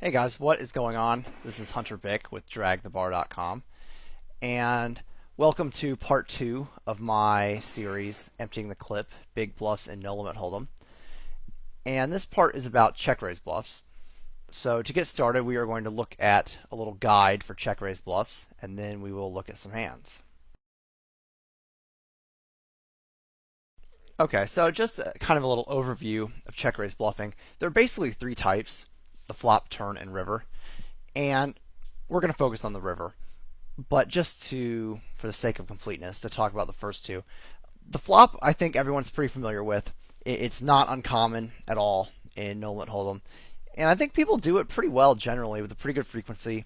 Hey guys, what is going on? This is Hunter Bick with DragTheBar.com, and welcome to part 2 of my series, Emptying the Clip, Big Bluffs and No Limit Hold'em. And this part is about check raise bluffs. So to get started, we are going to look at a little guide for check raise bluffs, and then we will look at some hands. Okay, so just kind of a little overview of check raise bluffing. There are basically three types: the flop, turn, and river. And we're going to focus on the river. But just for the sake of completeness, to talk about the first two. The flop, I think everyone's pretty familiar with. It's not uncommon at all in No Limit Hold'em. And I think people do it pretty well generally with a pretty good frequency.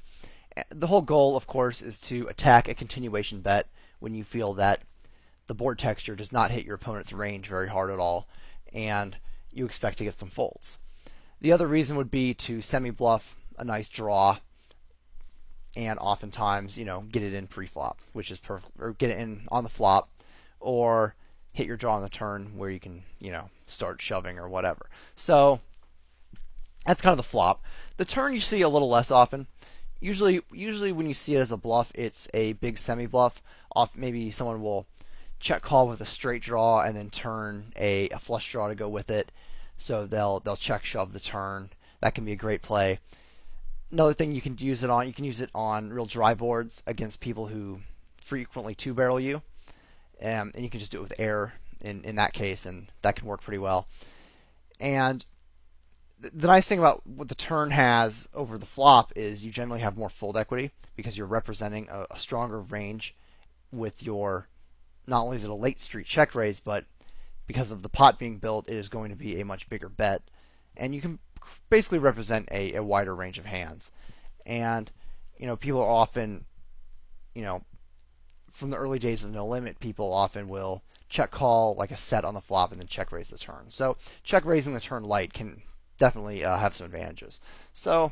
The whole goal, of course, is to attack a continuation bet when you feel that the board texture does not hit your opponent's range very hard at all, and you expect to get some folds. The other reason would be to semi-bluff a nice draw, and oftentimes, get it in pre-flop, which is perfect, or get it in on the flop, or hit your draw on the turn where you can, start shoving or whatever. So that's kind of the flop. The turn you see a little less often. Usually when you see it as a bluff, it's a big semi-bluff. Maybe someone will check call with a straight draw and then turn a flush draw to go with it. So they'll check shove the turn. That can be a great play. Another thing you can use it on real dry boards against people who frequently two barrel you, and you can just do it with air in that case, and that can work pretty well. And the nice thing about what the turn has over the flop is you generally have more fold equity because you're representing a stronger range with your. Not only is it a late street check raise, but because of the pot being built, it is going to be a much bigger bet, and you can basically represent a wider range of hands. And people are often, from the early days of No Limit, people often will check call like a set on the flop and then check raise the turn. So check raising the turn light can definitely have some advantages. So,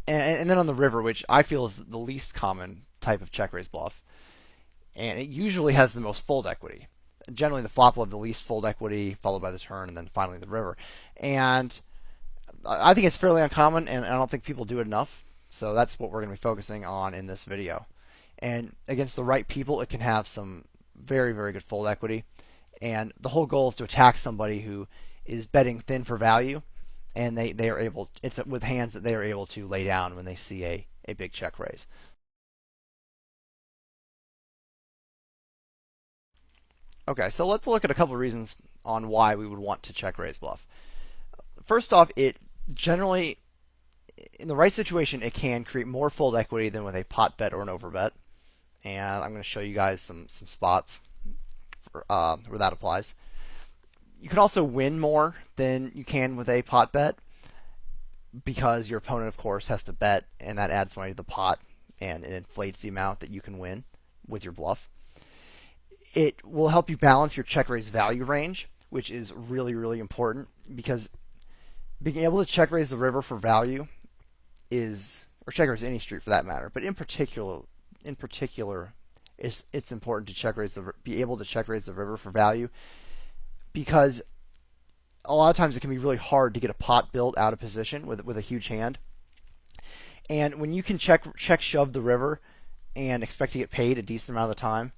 and then on the river, which I feel is the least common type of check raise bluff, and it usually has the most fold equity. Generally, the flop will have the least fold equity, followed by the turn, and then finally the river. And I think it's fairly uncommon, and I don't think people do it enough. So that's what we're going to be focusing on in this video. And against the right people, it can have some very, very good fold equity. And the whole goal is to attack somebody who is betting thin for value, and they are able. It's with hands that they are able to lay down when they see a big check raise. Okay, so let's look at a couple of reasons on why we would want to check raise bluff. First off, it generally, in the right situation, it can create more fold equity than with a pot bet or an overbet. And I'm going to show you guys some spots where that applies. You can also win more than you can with a pot bet because your opponent, of course, has to bet, and that adds money to the pot, and it inflates the amount that you can win with your bluff. It will help you balance your check raise value range, which is really, really important because being able to check raise the river for value or check raise any street for that matter, but in particular, it's important to be able to check raise the river for value because a lot of times it can be really hard to get a pot built out of position with a huge hand. And when you can check shove the river and expect to get paid a decent amount of the time,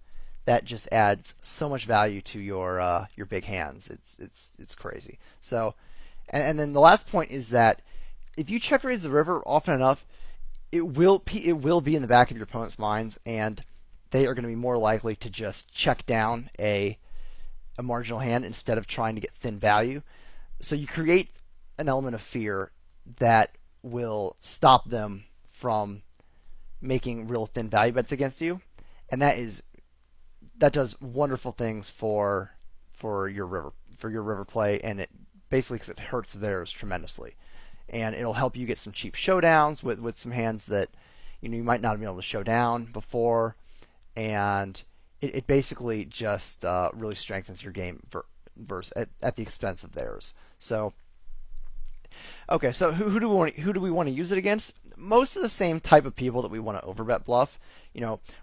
that just adds so much value to your big hands. It's crazy. So, and then the last point is that if you check raise the river often enough, it will be in the back of your opponent's minds, and they are going to be more likely to just check down a marginal hand instead of trying to get thin value. So you create an element of fear that will stop them from making real thin value bets against you, and that does wonderful things for your river play, and it basically because it hurts theirs tremendously, and it'll help you get some cheap showdowns with some hands that you might not have been able to show down before, and it basically just really strengthens your game at the expense of theirs. So okay, so who do we want to use it against? Most of the same type of people that we want to overbet bluff.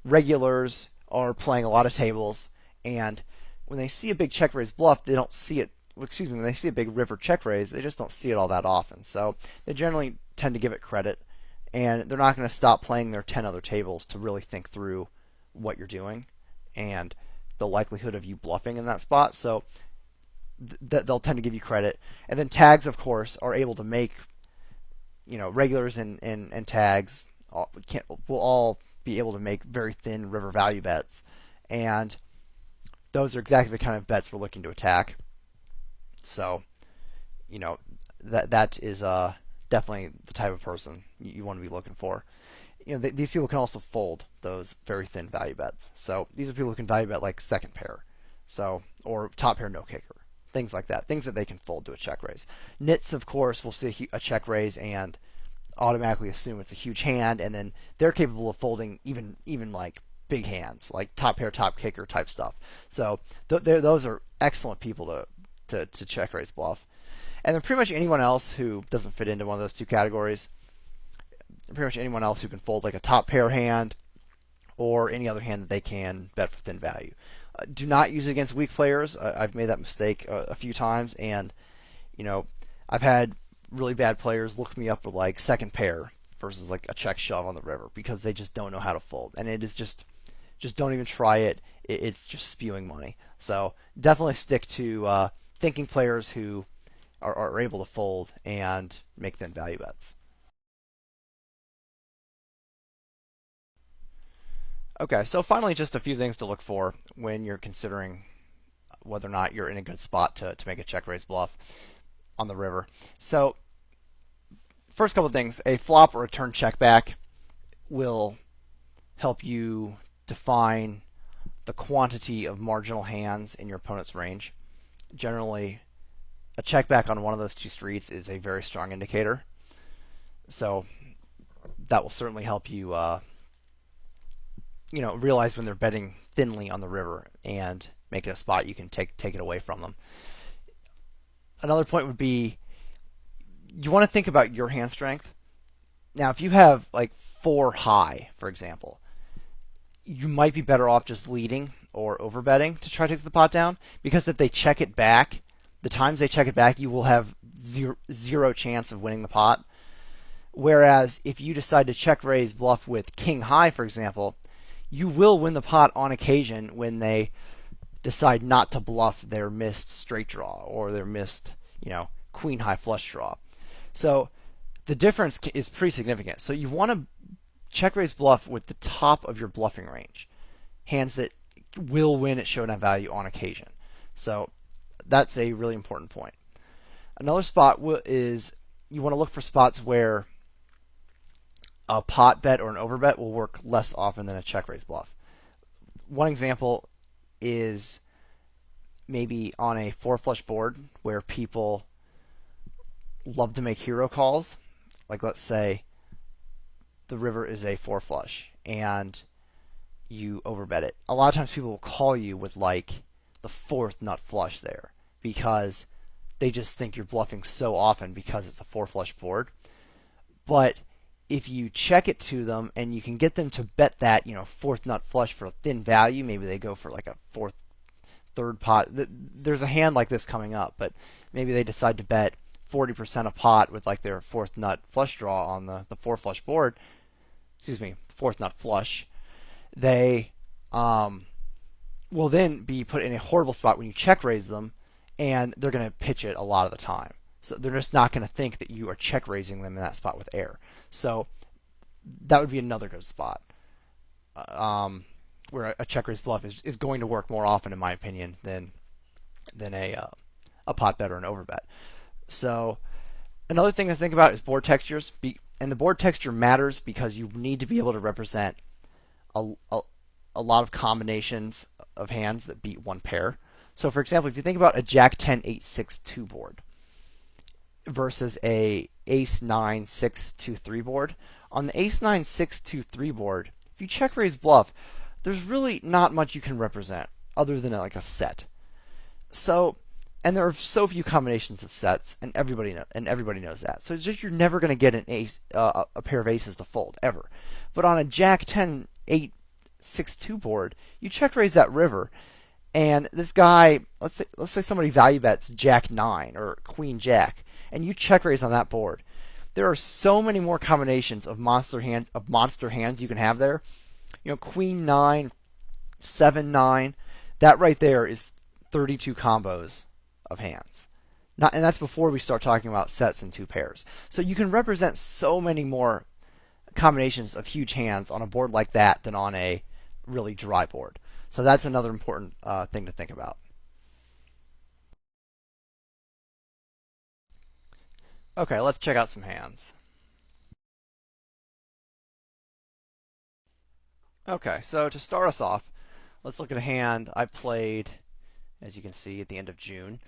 Regulars are playing a lot of tables, and when they see a big check raise bluff, they don't see it excuse me, when they see a big river check raise, they just don't see it all that often. So they generally tend to give it credit, and they're not going to stop playing their 10 other tables to really think through what you're doing and the likelihood of you bluffing in that spot. So they'll tend to give you credit. And then tags, of course, are able to make, regulars and tags will all be able to make very thin river value bets. And those are exactly the kind of bets we're looking to attack. So, that is definitely the type of person you want to be looking for. These people can also fold those very thin value bets. So these are people who can value bet like second pair, or top pair no kicker, things like that, things that they can fold to a check raise. Nits, of course, will see a check raise and automatically assume it's a huge hand, and then they're capable of folding even like big hands, like top pair, top kicker type stuff. So those are excellent people to check raise bluff. And then pretty much anyone else who doesn't fit into one of those two categories, pretty much anyone else who can fold like a top pair hand or any other hand that they can bet for thin value. Do not use it against weak players. I've made that mistake a few times, and I've had really bad players look me up with like second pair versus like a check shove on the river because they just don't know how to fold, and it is just don't even try it. It's just spewing money. So definitely stick to thinking players who are able to fold and make thin value bets. Okay, so finally, just a few things to look for when you're considering whether or not you're in a good spot to make a check raise bluff on the river. So, first couple of things, a flop or a turn check back will help you define the quantity of marginal hands in your opponent's range. Generally, a check back on one of those two streets is a very strong indicator. So, that will certainly help you realize when they're betting thinly on the river and make it a spot you can take it away from them. Another point would be you want to think about your hand strength. Now, if you have like 4 high, for example, you might be better off just leading or overbetting to try to take the pot down, because if they check it back, the times they check it back, you will have zero chance of winning the pot. Whereas if you decide to check raise bluff with king high, for example, you will win the pot on occasion when they decide not to bluff their missed straight draw or their missed, queen high flush draw. So the difference is pretty significant. So you want to check raise bluff with the top of your bluffing range, hands that will win at showdown value on occasion. So that's a really important point. Another spot is you want to look for spots where a pot bet or an overbet will work less often than a check raise bluff. One example is maybe on a 4 flush board where people love to make hero calls. Like, let's say the river is a 4 flush and you overbet it. A lot of times people will call you with like the 4th nut flush there because they just think you're bluffing so often because it's a 4 flush board. But if you check it to them and you can get them to bet that 4th nut flush for a thin value, maybe they go for like a 4th third pot. There's a hand like this coming up, but maybe they decide to bet 40% a pot with like their 4th nut flush draw on the 4 flush board. 4th nut flush. They will then be put in a horrible spot when you check raise them, and they're going to pitch it a lot of the time. So they're just not going to think that you are check raising them in that spot with air. So that would be another good spot where a check raise bluff is going to work more often, in my opinion, than a pot bet or an overbet. So another thing to think about is board textures. And the board texture matters because you need to be able to represent a lot of combinations of hands that beat one pair. So for example, if you think about a Jack 10 8 6 2 board versus a Ace 9 6 2 3 board, on the Ace 9 6 2 3 board, if you check raise bluff, there's really not much you can represent other than like a set. So, and there are so few combinations of sets, and everybody knows that. So it's just you're never going to get an ace, a pair of aces to fold ever. But on a Jack 10 8 6 2 board, you check raise that river, And this guy, let's say somebody value bets Jack 9 or Queen Jack, and you check raise on that board. There are so many more combinations of monster hands you can have there. Queen 9, 7 9, that right there is 32 combos of hands. And that's before we start talking about sets and two pairs. So you can represent so many more combinations of huge hands on a board like that than on a really dry board. So that's another important thing to think about. Okay, let's check out some hands. Okay, so to start us off, let's look at a hand I played, as you can see, at the end of June.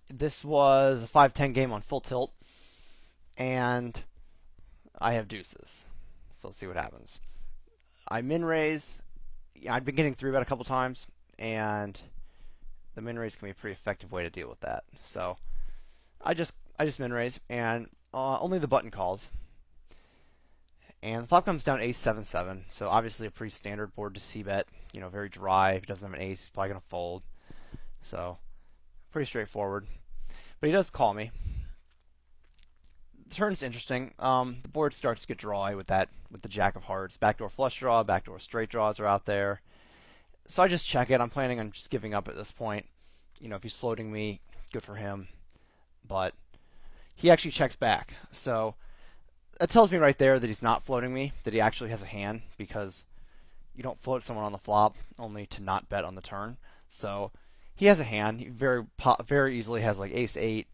This was a 5-10 game on full tilt, and I have deuces. So let's see what happens. I min raise. I've been getting 3-bet a couple times, and the min raise can be a pretty effective way to deal with that. So I just min raise, and only the button calls. And the flop comes down ace 7-7, so obviously a pretty standard board to c-bet. Very dry. If he doesn't have an ace, he's probably going to fold. So pretty straightforward. But he does call me. The turn's interesting. The board starts to get dry with the jack of hearts. Backdoor flush draw, backdoor straight draws are out there. So I just check it. I'm planning on just giving up at this point. If he's floating me, good for him. But he actually checks back. So that tells me right there that he's not floating me, that he actually has a hand, because you don't float someone on the flop only to not bet on the turn. So he has a hand. He very easily has like ace 8,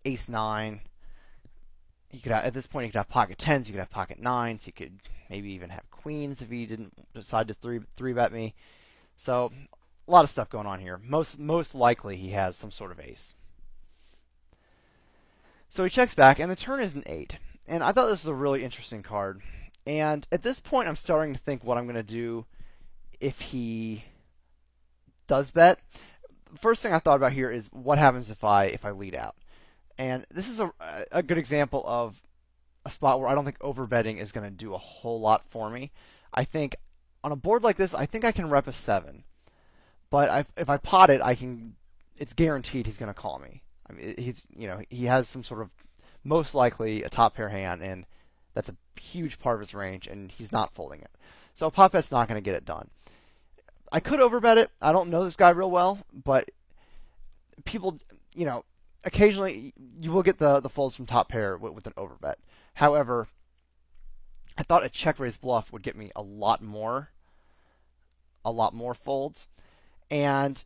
ace 9. He could have, at this point he could have pocket 10s, he could have pocket 9s, he could maybe even have queens if he didn't decide to three bet me. So a lot of stuff going on here. Most likely he has some sort of ace. So he checks back, and the turn is an 8. And I thought this was a really interesting card. And at this point, I'm starting to think what I'm going to do if he does bet. The first thing I thought about here is what happens if I lead out. And this is a good example of a spot where I don't think overbetting is going to do a whole lot for me. I think on a board like this, I think I can rep a 7. But if I pot it, it's guaranteed he's going to call me. I mean, he has some sort of, most likely, a top pair hand, and that's a huge part of his range, and he's not folding it. So a pot bet's not going to get it done. I could overbet it. I don't know this guy real well, but people, occasionally you will get the folds from top pair with an overbet. However, I thought a check raise bluff would get me a lot more folds. And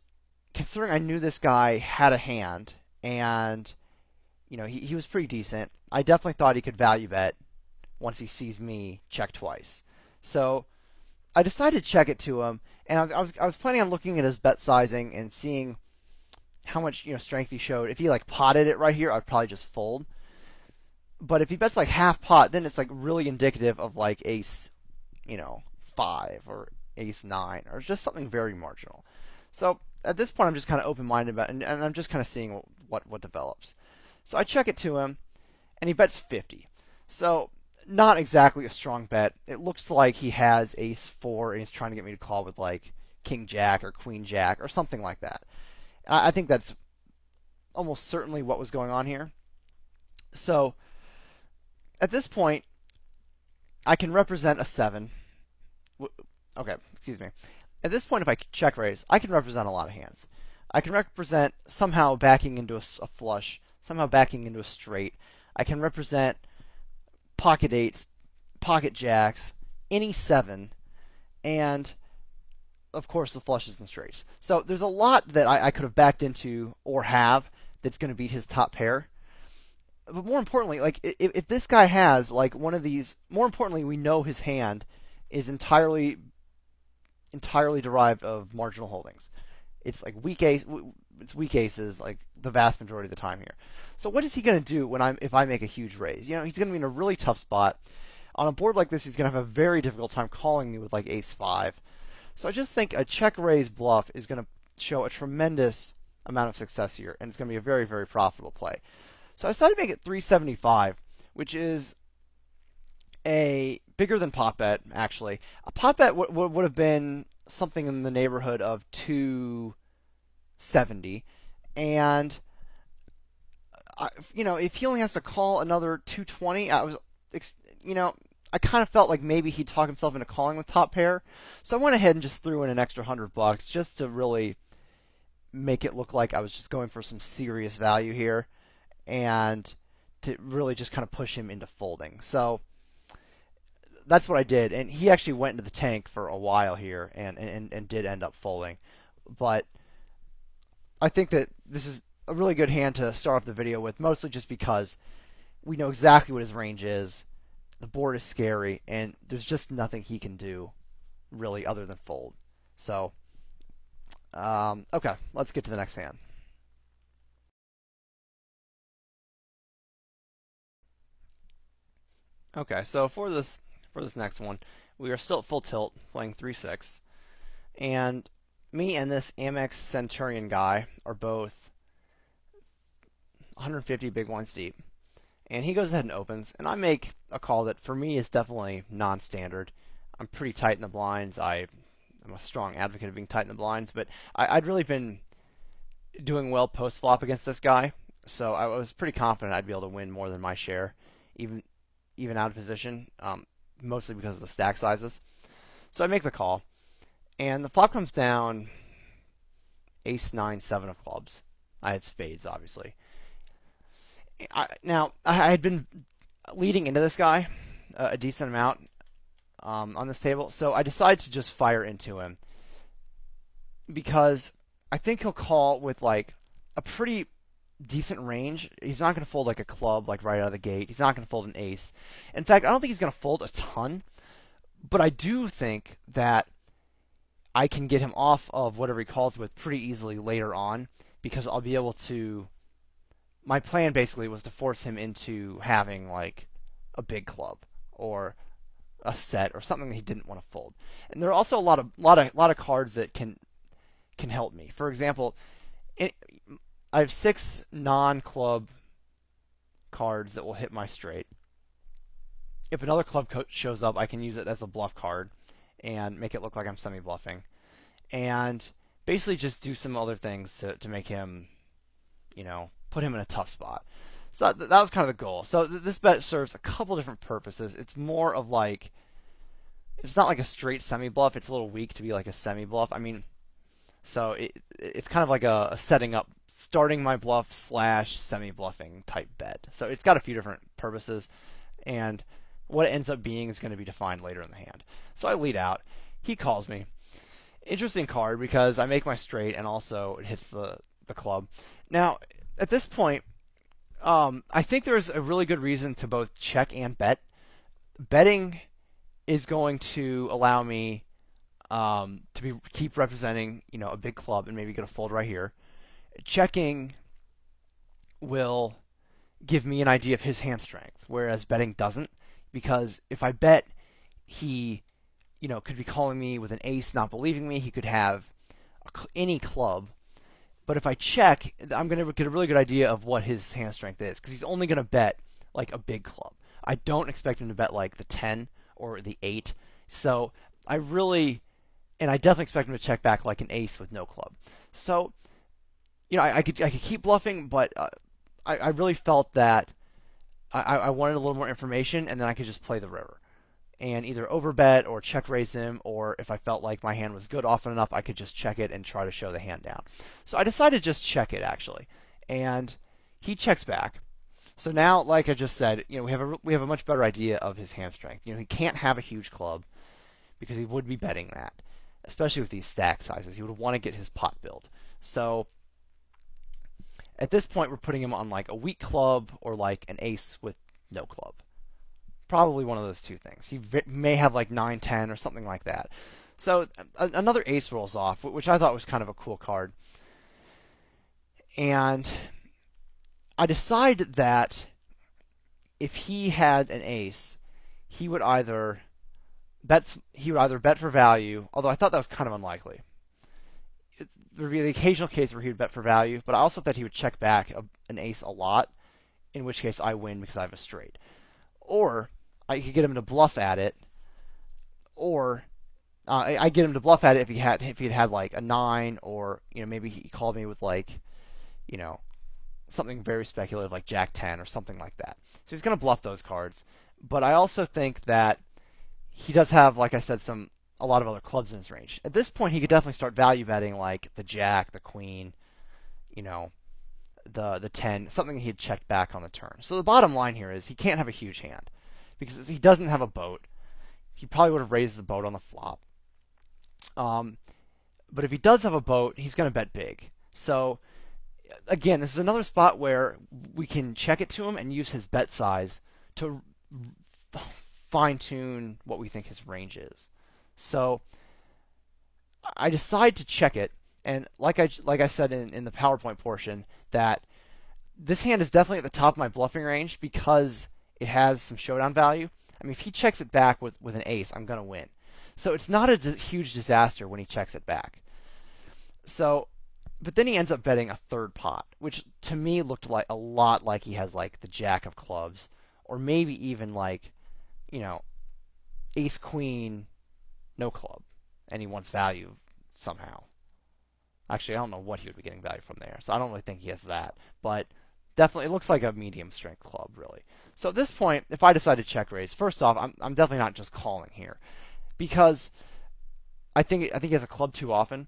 considering I knew this guy had a hand, and he was pretty decent, I definitely thought he could value bet once he sees me check twice. So I decided to check it to him, and I was planning on looking at his bet sizing and seeing how much strength he showed. If he potted it right here, I'd probably just fold. But if he bets half pot, then it's really indicative of ace 5 or ace 9 or just something very marginal. So at this point, I'm just kind of open-minded about it, and I'm just kind of seeing what develops. So I check it to him, and he bets 50. So not exactly a strong bet. It looks like he has ace 4, and he's trying to get me to call with king jack or queen jack or something like that. I think that's almost certainly what was going on here. So at this point, I can represent a 7. Okay, excuse me. At this point, if I check raise, I can represent a lot of hands. I can represent somehow backing into a flush, somehow backing into a straight. I can represent pocket 8s, pocket jacks, any 7, and of course the flushes and straights. So there's a lot that I could have backed into or have that's going to beat his top pair. But more importantly, if this guy has one of these, more importantly, we know his hand is entirely derived of marginal holdings. It's weak aces the vast majority of the time here. So what is he going to do if I make a huge raise? He's going to be in a really tough spot. On a board like this, he's going to have a very difficult time calling me with ace 5. So I just think a check raise bluff is going to show a tremendous amount of success here, and it's going to be a very, very profitable play. So I decided to make it 375, which is a bigger than pot bet, actually. A pot bet would have been something in the neighborhood of 270, and if he only has to call another 220, you know, I kind of felt like maybe he'd talk himself into calling with top pair, so I went ahead and just threw in an extra $100 just to really make it look like I was just going for some serious value here, and to really just kind of push him into folding. So that's what I did, and he actually went into the tank for a while here, and did end up folding. But I think that this is a really good hand to start off the video with, mostly just because we know exactly what his range is. The board is scary, and there's just nothing he can do really other than fold. So, okay, let's get to the next hand. Okay, so for this next one, we are still at full tilt, playing 3-6, and me and this Amex Centurion guy are both 150 big blinds deep. And he goes ahead and opens, and I make a call that for me is definitely non-standard. I'm pretty tight in the blinds. I'm a strong advocate of being tight in the blinds, but I'd really been doing well post-flop against this guy, so I was pretty confident I'd be able to win more than my share, even out of position, mostly because of the stack sizes. So I make the call, and the flop comes down ace, 9, 7 of clubs. I had spades, obviously. Now, I had been leading into this guy a decent amount on this table, so I decided to just fire into him because I think he'll call with like a pretty decent range. He's not going to fold like a club like right out of the gate. He's not going to fold an ace. In fact, I don't think he's going to fold a ton, but I do think that I can get him off of whatever he calls with pretty easily later on because I'll be able to. My plan basically was to force him into having like a big club or a set or something that he didn't want to fold. And there are also a lot of cards that can help me. For example, I have 6 non-club cards that will hit my straight. If another club shows up, I can use it as a bluff card and make it look like I'm semi-bluffing. And basically just do some other things to make him, put him in a tough spot. So that was kind of the goal. So this bet serves a couple different purposes. It's more of like, it's not like a straight semi-bluff. It's a little weak to be like a semi-bluff. I mean, so it's kind of like a setting up, starting my bluff / semi-bluffing type bet. So it's got a few different purposes, and what it ends up being is going to be defined later in the hand. So I lead out. He calls me. Interesting card because I make my straight and also it hits the club. Now, at this point, I think there's a really good reason to both check and bet. Betting is going to allow me to keep representing, a big club and maybe get a fold right here. Checking will give me an idea of his hand strength, whereas betting doesn't, because if I bet, he, could be calling me with an ace, not believing me. He could have any club. But if I check, I'm going to get a really good idea of what his hand strength is, because he's only going to bet like a big club. I don't expect him to bet like the 10 or the 8. So I definitely expect him to check back like an ace with no club. So, I could keep bluffing, but I really felt that I wanted a little more information, and then I could just play the river and either overbet or check raise him, or if I felt like my hand was good often enough, I could just check it and try to show the hand down. So I decided to just check it, actually. And he checks back. So now, like I just said, we have a much better idea of his hand strength. He can't have a huge club because he would be betting that, especially with these stack sizes. He would want to get his pot build. So at this point, we're putting him on like a weak club or like an ace with no club. Probably one of those two things. He may have like 9, 10 or something like that. So another ace rolls off, which I thought was kind of a cool card. And I decide that if he had an ace, he would either bet for value, although I thought that was kind of unlikely. There would be the occasional case where he would bet for value, but I also thought he would check back an ace a lot, in which case I win because I have a straight. Or I could get him to bluff at it, or I get him to bluff at it if he'd had like a nine, or maybe he called me with like you know something very speculative like Jack 10 or something like that. So he's going to bluff those cards. But I also think that he does have, like I said, a lot of other clubs in his range. At this point, he could definitely start value betting like the Jack, the Queen, you know, the 10, something he had checked back on the turn. So the bottom line here is he can't have a huge hand because he doesn't have a boat. He probably would have raised the boat on the flop. Um, but if he does have a boat, he's going to bet big. So again, this is another spot where we can check it to him and use his bet size to fine tune what we think his range is. So I decide to check it, and like I said in the PowerPoint portion, that this hand is definitely at the top of my bluffing range because it has some showdown value. I mean, if he checks it back with an ace, I'm gonna win. So it's not a huge disaster when he checks it back. So, but then he ends up betting a third pot, which to me looked like a lot like he has like the Jack of clubs, or maybe even like, you know, ace queen, no club, and he wants value somehow. Actually, I don't know what he would be getting value from there, so I don't really think he has that. But definitely, it looks like a medium strength club, really. So at this point, if I decide to check raise, first off, I'm definitely not just calling here because I think he has a club too often.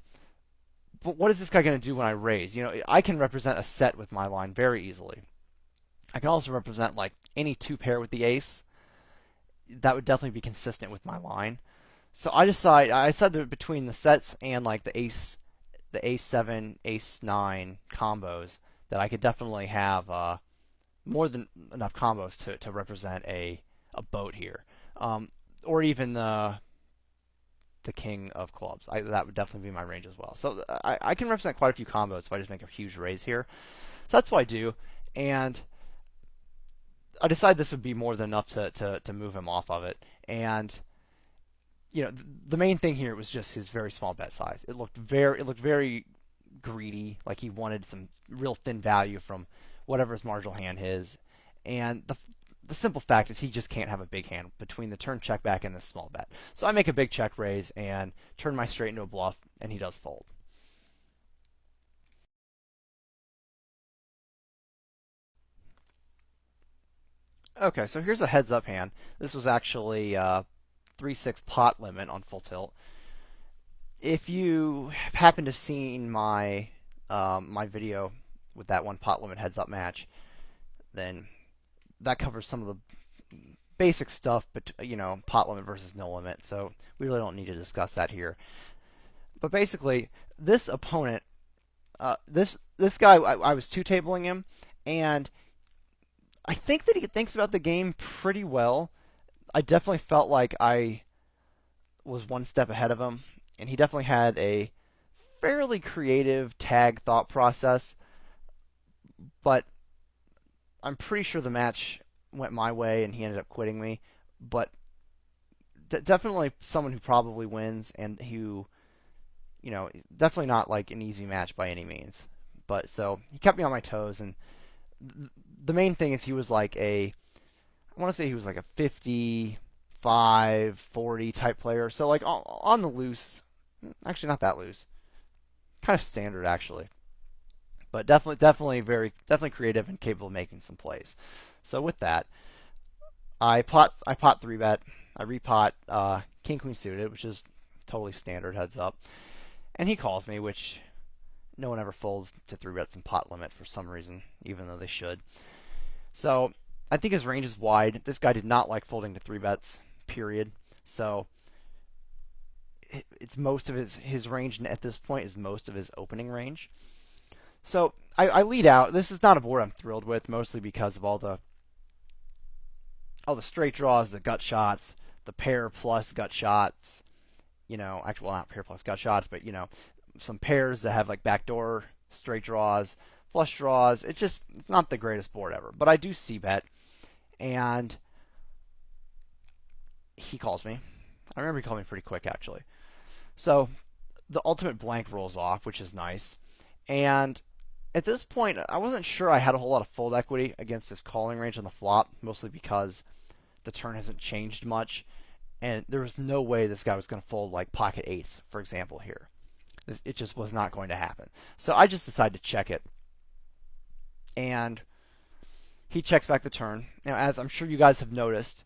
But what is this guy going to do when I raise? I can represent a set with my line very easily. I can also represent like any two pair with the ace. That would definitely be consistent with my line. So I said that between the sets and like the ace 7, ace 9 combos, that I could definitely have more than enough combos to represent a boat here, or even the king of clubs. That would definitely be my range as well. So I can represent quite a few combos if I just make a huge raise here. So that's what I do, and I decided this would be more than enough to move him off of it. And the main thing here was just his very small bet size. It looked very greedy, like he wanted some real thin value from whatever his marginal hand is. And the simple fact is he just can't have a big hand between the turn check back and the small bet. So I make a big check raise and turn my straight into a bluff, and he does fold. Okay, so here's a heads up hand. This was actually 3-6 pot limit on full tilt. If you happen to have seen my video with that one pot limit heads up match, then that covers some of the basic stuff, but pot limit versus no limit. So we really don't need to discuss that here. But basically, this opponent, this guy, I was two tabling him, and I think that he thinks about the game pretty well. I definitely felt like I was one step ahead of him, and he definitely had a fairly creative tag thought process. But I'm pretty sure the match went my way, and he ended up quitting me. But definitely someone who probably wins, and who, definitely not like an easy match by any means. But so he kept me on my toes, and the main thing is he was like I want to say he was like a 55, 40 type player. So like on the loose, actually not that loose, kind of standard actually, but definitely creative and capable of making some plays. So with that, I pot three bet, I repot king queen suited, which is totally standard heads up, and he calls me, which no one ever folds to three bets in pot limit for some reason, even though they should. So I think his range is wide. This guy did not like folding to three bets, period. So it's most of his range at this point is most of his opening range. So I lead out. This is not a board I'm thrilled with, mostly because of all the straight draws, the gut shots, the pair plus gut shots. Actually, well, not pair plus gut shots, but some pairs that have like backdoor straight draws, flush draws. It's not the greatest board ever. But I do see bet, and he calls me. I remember he called me pretty quick actually. So the ultimate blank rolls off, which is nice. And at this point, I wasn't sure I had a whole lot of fold equity against his calling range on the flop, mostly because the turn hasn't changed much. and there was no way this guy was going to fold like pocket eights, for example, here. It just was not going to happen. So I just decided to check it, and he checks back the turn. Now, as I'm sure you guys have noticed,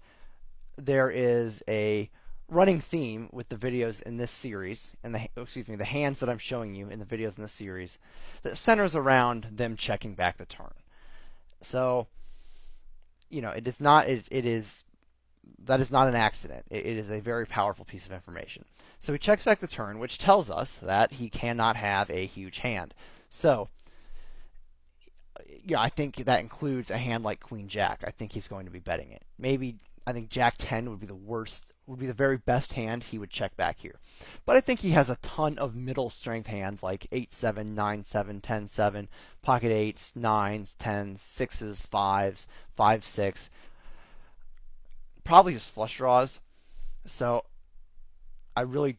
there is a running theme with the videos in this series, and the hands that I'm showing you in the videos in this series, that centers around them checking back the turn. So, it is not. It is that is not an accident. It is a very powerful piece of information. So he checks back the turn, which tells us that he cannot have a huge hand. So, I think that includes a hand like Queen Jack. I think he's going to be betting it. Maybe I think Jack 10 would be the worst, would be the very best hand he would check back here. But I think he has a ton of middle strength hands like 8-7, 9-7, 10-7, pocket 8s, 9s, 10s, 6s, 5s, 5-6. Probably just flush draws. So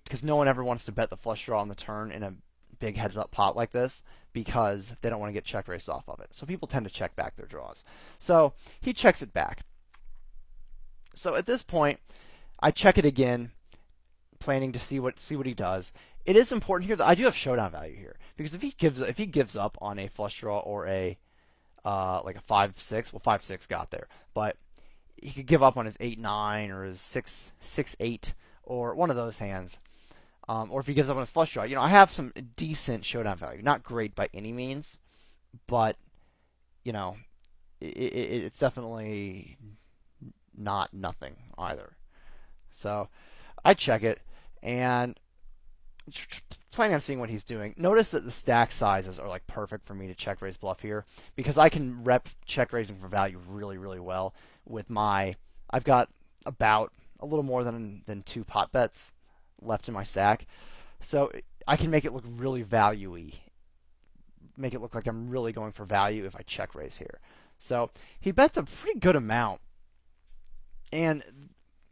because no one ever wants to bet the flush draw on the turn in a big heads up pot like this because they don't want to get check raised off of it. So people tend to check back their draws. So he checks it back. So at this point, I check it again, planning to see what he does. It is important here that I do have showdown value here, because if he gives up on a flush draw or a like a 5-6, well 5-6 got there, but he could give up on his 8-9 or his 6-8 or one of those hands, or if he gives up on his flush draw. I have some decent showdown value, not great by any means, but it's definitely not nothing either. So I check it and planning on seeing what he's doing. Notice that the stack sizes are like perfect for me to check raise bluff here, because I can rep check raising for value really, really well with I've got about a little more than 2 pot bets left in my stack. So I can make it look really value-y. Make it look like I'm really going for value if I check raise here. So he bets a pretty good amount. And,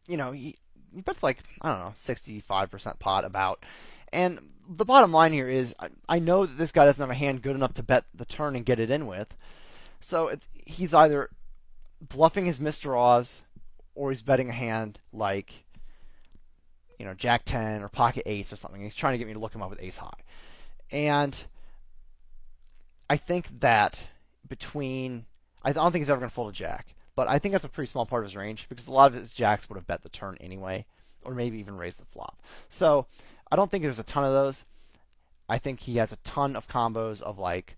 he bets like, I don't know, 65% pot about. And the bottom line here is I know that this guy doesn't have a hand good enough to bet the turn and get it in with. So he's either bluffing his misdraws, or he's betting a hand like, Jack 10 or pocket 8s or something. He's trying to get me to look him up with ace high. And I think that I don't think he's ever going to fold a jack, but I think that's a pretty small part of his range, because a lot of his jacks would have bet the turn anyway, or maybe even raised the flop. So I don't think there's a ton of those. I think he has a ton of combos of like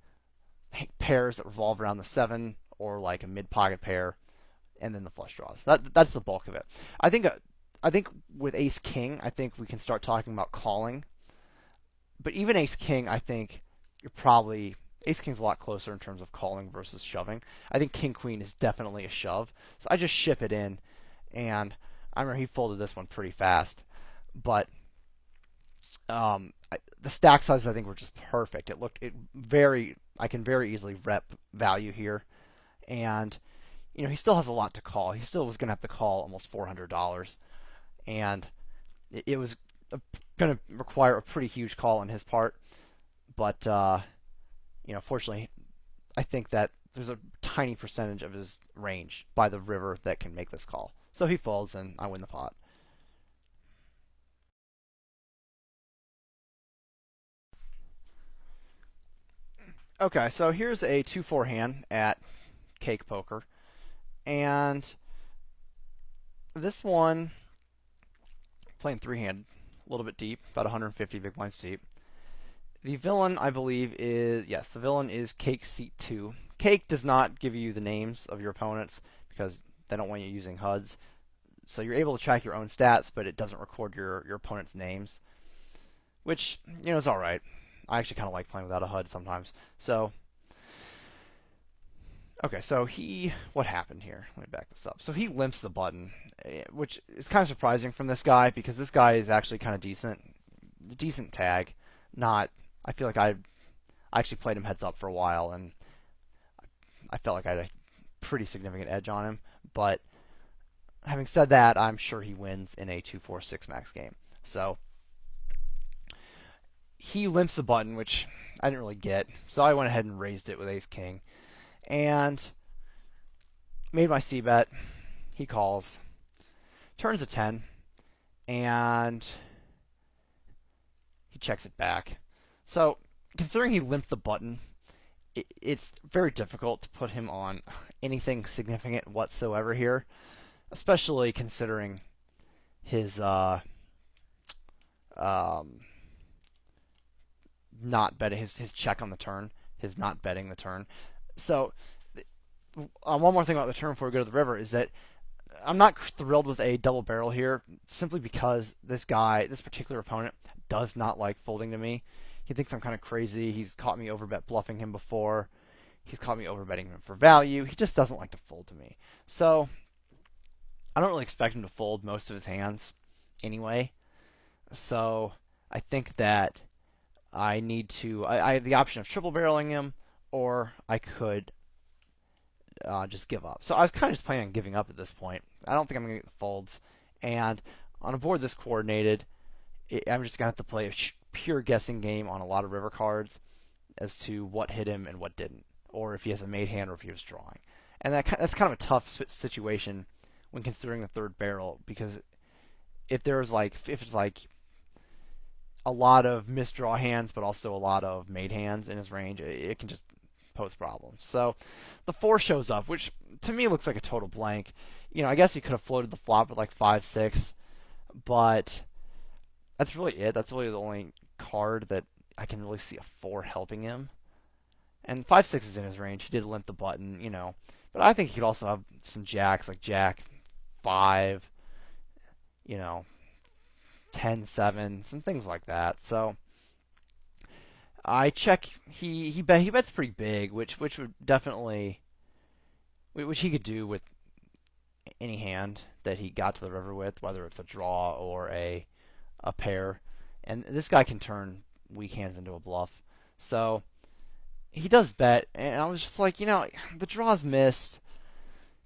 pairs that revolve around the 7, or like a mid pocket pair, and then the flush draws. That's the bulk of it. I think with ace king, I think we can start talking about calling. But even ace king, I think ace king's a lot closer in terms of calling versus shoving. I think king queen is definitely a shove. So I just ship it in, and I remember he folded this one pretty fast. But the stack sizes, I think, were just perfect. I can very easily rep value here, and he still has a lot to call. He still was going to have to call almost $400, and it was going to require a pretty huge call on his part. But fortunately, I think that there's a tiny percentage of his range by the river that can make this call. So he folds, and I win the pot. Okay, so here's a 2-4 hand at Cake Poker, and this one playing 3-handed, a little bit deep, about 150 big blinds deep. The villain, I believe, the villain is Cake Seat 2. Cake does not give you the names of your opponents because they don't want you using HUDs. So you're able to track your own stats, but it doesn't record your opponent's names, which, is alright. I actually kind of like playing without a HUD sometimes. So, okay, so what happened here? Let me back this up. So he limps the button, which is kind of surprising from this guy, because this guy is actually kind of decent tag. I feel like I actually played him heads up for a while, and I felt like I had a pretty significant edge on him. But having said that, I'm sure he wins in a 2-4-6 max game. So he limps the button, which I didn't really get. So I went ahead and raised it with ace king, and made my c bet. He calls, turns a 10, and he checks it back. So, considering he limped the button, it's very difficult to put him on anything significant whatsoever here, especially considering his um, not betting his check on the turn, his not betting the turn. So, one more thing about the turn before we go to the river is that I'm not thrilled with a double barrel here, simply because this particular opponent, does not like folding to me. He thinks I'm kind of crazy. He's caught me overbet bluffing him before. He's caught me overbetting him for value. He just doesn't like to fold to me. So I don't really expect him to fold most of his hands anyway. So I think that I need to. I have the option of triple barreling him, or I could just give up. So I was kind of just planning on giving up at this point. I don't think I'm going to get the folds. And on a board this coordinated, I'm just going to have to play a pure guessing game on a lot of river cards as to what hit him and what didn't, or if he has a made hand or if he was drawing. And that's kind of a tough situation when considering the third barrel, because if it's like a lot of misdraw hands but also a lot of made hands in his range, it can just pose problems. So the 4 shows up, which to me looks like a total blank. I guess he could have floated the flop with like 5-6, but that's really it. That's really the only card that I can really see a 4 helping him. And 5-6 is in his range. He did limp the button, but I think he could also have some jacks, like Jack 5, 10-7, some things like that. So I check. He bets pretty big, which would definitely, which he could do with any hand that he got to the river with, whether it's a draw or a pair. And this guy can turn weak hands into a bluff. So he does bet, and I was just like, the draw's missed.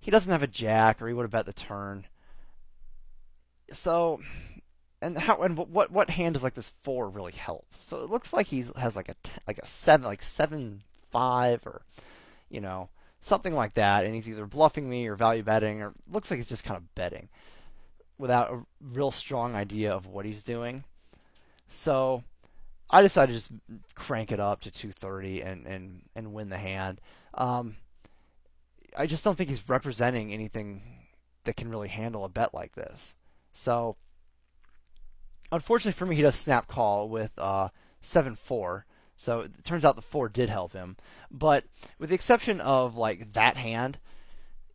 He doesn't have a jack, or he would have bet the turn. So, and what hand does like this 4 really help? So it looks like he has like a 7, like 7-5, or something like that, and he's either bluffing me or value betting, or looks like he's just kind of betting without a real strong idea of what he's doing. So I decided to just crank it up to 230 and win the hand. I just don't think he's representing anything that can really handle a bet like this. So unfortunately for me, he does snap call with 7-4. So it turns out the 4 did help him. But with the exception of like that hand,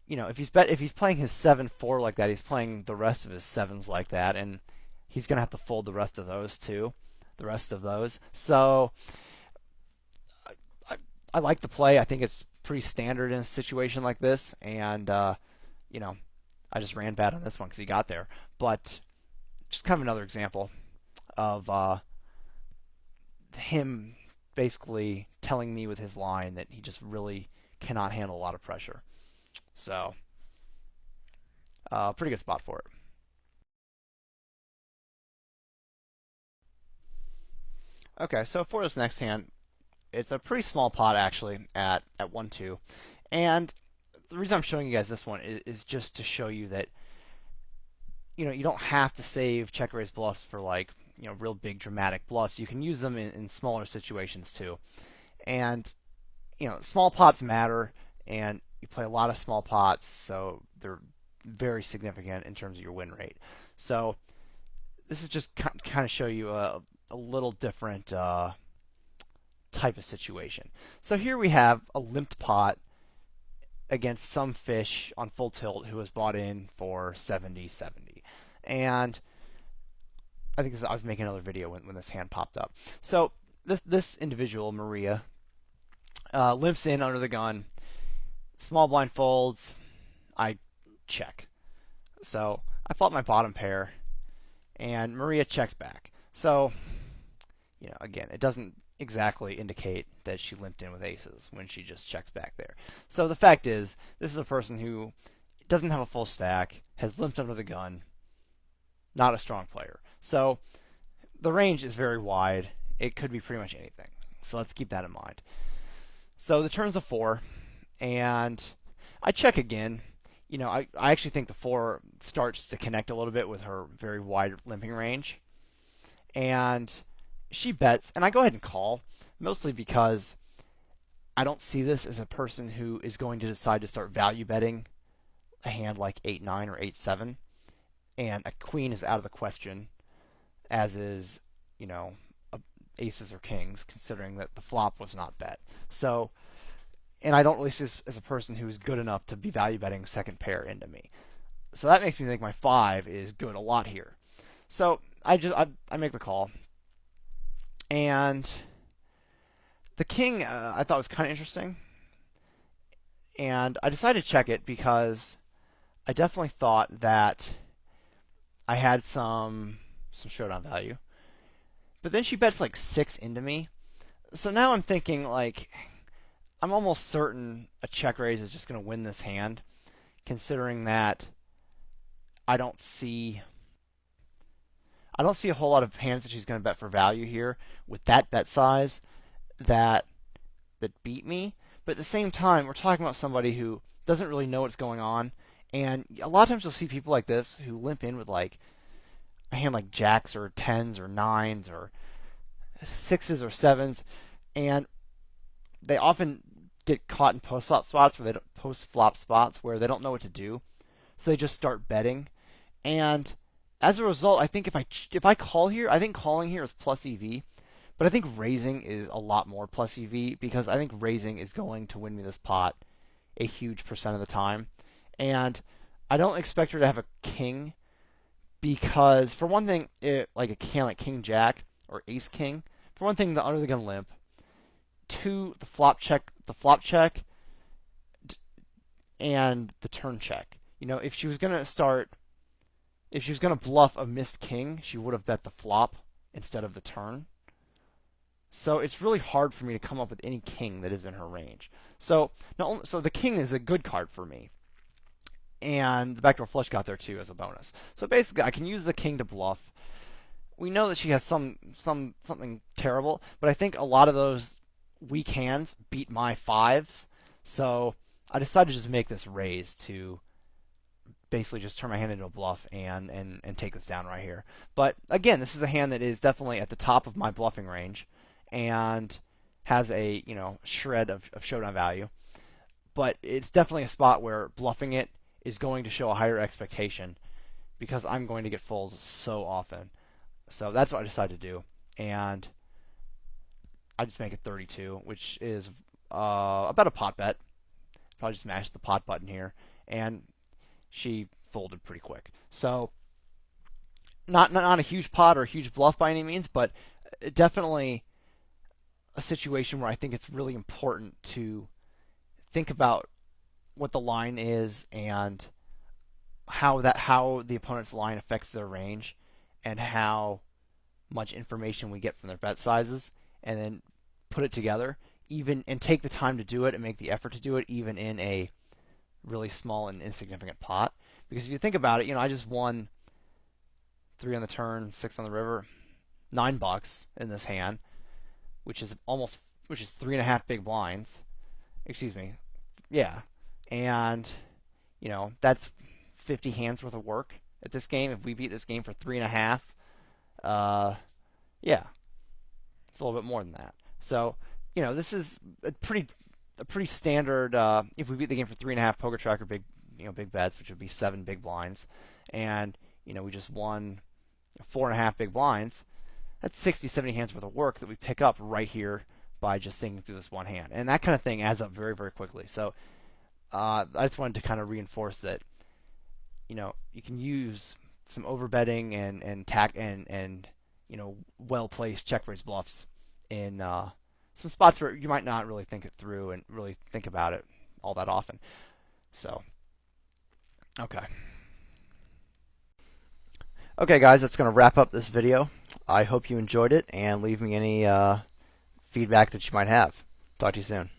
if he's playing his 7-4 like that, he's playing the rest of his 7s like that, and he's gonna have to fold the rest of those too. The rest of those. So I like the play. I think it's pretty standard in a situation like this, and I just ran bad on this one because he got there. But just kind of another example of him basically telling me with his line that he just really cannot handle a lot of pressure. So, pretty good spot for it. Okay, so for this next hand, it's a pretty small pot actually at 1-2, and the reason I'm showing you guys this one is just to show you that you don't have to save check raise bluffs for like real big dramatic bluffs. You can use them in smaller situations too, and small pots matter, and you play a lot of small pots, so they're very significant in terms of your win rate. So this is just kind of show you a little different type of situation. So here we have a limped pot against some fish on full tilt who was bought in for 70-70. And I think I was making another video when this hand popped up. So this individual, Maria, limps in under the gun. Small blind folds. I check. So I flop my bottom pair, and Maria checks back. So, again, it doesn't exactly indicate that she limped in with aces when she just checks back there. So the fact is, this is a person who doesn't have a full stack, has limped under the gun, not a strong player. So the range is very wide. It could be pretty much anything. So let's keep that in mind. So the turn's a 4, and I check again. I actually think the 4 starts to connect a little bit with her very wide limping range. And she bets, and I go ahead and call, mostly because I don't see this as a person who is going to decide to start value betting a hand like 8-9 or 8-7, and a queen is out of the question, as is, you know, aces or kings, considering that the flop was not bet. So, and I don't really see this as a person who's good enough to be value betting second pair into me. So that makes me think my 5 is good a lot here. So I make the call, and the king I thought was kind of interesting, and I decided to check it because I definitely thought that I had some showdown value. But then she bets like 6 into me. So now I'm thinking, like, I'm almost certain a check raise is just going to win this hand, considering that I don't see a whole lot of hands that she's going to bet for value here with that bet size that beat me. But at the same time, we're talking about somebody who doesn't really know what's going on, and a lot of times you'll see people like this who limp in with like a hand like jacks or 10s or 9s or 6s or 7s, and they often get caught in post flop spots where they don't know what to do, so they just start betting. And as a result, I think if I call here, I think calling here is plus EV, but I think raising is a lot more plus EV because I think raising is going to win me this pot a huge percent of the time. And I don't expect her to have a king because, for one thing, like a hand like king jack or ace king, for one thing, the under the gun limp. 2, the flop check, and the turn check. If she was gonna bluff a missed king, she would have bet the flop instead of the turn. So it's really hard for me to come up with any king that is in her range. So the king is a good card for me, and the backdoor flush got there too as a bonus. So basically, I can use the king to bluff. We know that she has something terrible, but I think a lot of those weak hands beat my 5s. So I decided to just make this raise to basically just turn my hand into a bluff and take this down right here. But again, this is a hand that is definitely at the top of my bluffing range and has a shred of showdown value. But it's definitely a spot where bluffing it is going to show a higher expectation because I'm going to get folds so often. So that's what I decided to do, and I just make it 32, which is about a pot bet. Probably just mashed the pot button here, and she folded pretty quick. So not a huge pot or a huge bluff by any means, but definitely a situation where I think it's really important to think about what the line is and how the opponent's line affects their range and how much information we get from their bet sizes, and then put it together, and take the time to do it and make the effort to do it, even in a really small and insignificant pot. Because if you think about it, I just won 3 on the turn, 6 on the river, $9 in this hand, which is 3.5 big blinds. Excuse me, yeah, and that's 50 hands worth of work at this game. If we beat this game for 3.5, yeah, it's a little bit more than that. So, this is a pretty standard. If we beat the game for 3.5, poker tracker big bets, which would be 7 big blinds, and we just won 4.5 big blinds. That's 60, 70 hands worth of work that we pick up right here by just thinking through this one hand, and that kind of thing adds up very, very quickly. So, I just wanted to kind of reinforce that you can use some overbetting and well placed check raise bluffs in some spots where you might not really think it through and really think about it all that often. So, okay. Okay, guys, that's going to wrap up this video. I hope you enjoyed it, and leave me any feedback that you might have. Talk to you soon.